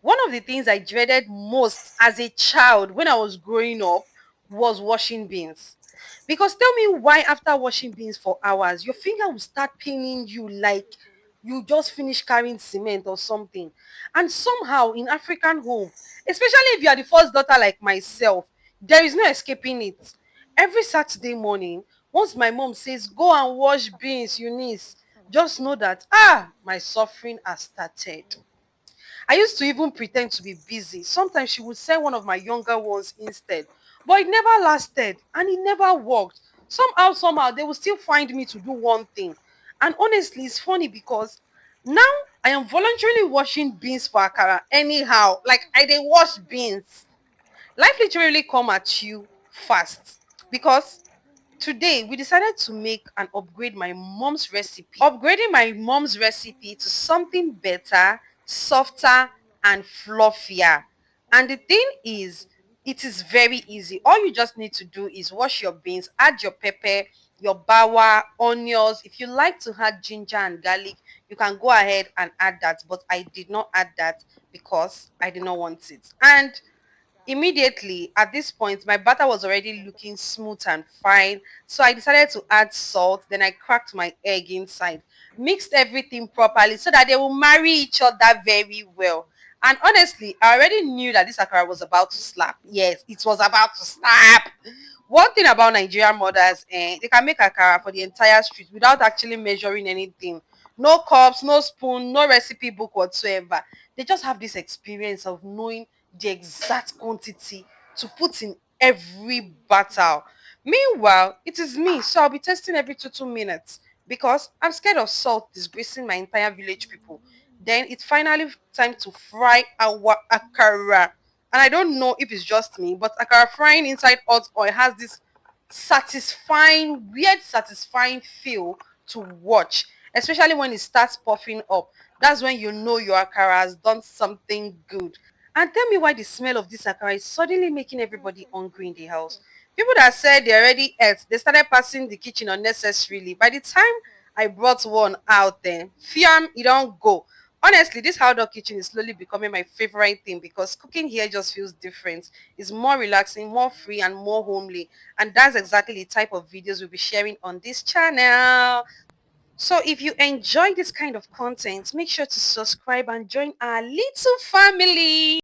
One of the things I dreaded most as a child when I was growing up was washing beans. Because tell me why after washing beans for hours, your finger will start paining you like you just finished carrying cement or something. And somehow in African home, especially if you are the first daughter like myself, there is no escaping it. Every Saturday morning, once my mom says, go and wash beans, Eunice, just know that, my suffering has started. I used to even pretend to be busy. Sometimes she would send one of my younger ones instead. But it never lasted and it never worked. Somehow, they will still find me to do one thing. And honestly, it's funny because now I am voluntarily washing beans for Akara anyhow. Like I dey wash beans. Life literally come at you fast because today we decided to make and upgrade my mom's recipe. Upgrading my mom's recipe to something better, softer, and fluffier. And the thing is, it is very easy. All you just need to do is wash your beans, add your pepper, your bawa, onions. If you like to add ginger and garlic, you can go ahead and add that. But I did not add that because I did not want it. And immediately at this point, my batter was already looking smooth and fine. So I decided to add salt. Then I cracked my egg inside, mixed everything properly so that they will marry each other very well. And honestly, I already knew that this akara was about to slap. Yes, it was about to slap. One thing about Nigerian mothers, they can make akara for the entire street without actually measuring anything. No cups, no spoon, no recipe book whatsoever. They just have this experience of knowing the exact quantity to put in every battle. Meanwhile, it is me, so I'll be testing every 2 minutes because I'm scared of salt disgracing my entire village people. Then it's finally time to fry our akara. And I don't know if it's just me, but akara frying inside hot oil has this weird satisfying feel to watch, especially when it starts puffing up. That's when you know your akara has done something good. And tell me why the smell of this akara is suddenly making everybody hungry in the house. People that said they already ate, they started passing the kitchen unnecessarily. By the time I brought one out there, fiam, it don't go. Honestly, this outdoor kitchen is slowly becoming my favorite thing because cooking here just feels different. It's more relaxing, more free, and more homely. And that's exactly the type of videos we'll be sharing on this channel. So if you enjoy this kind of content, make sure to subscribe and join our little family.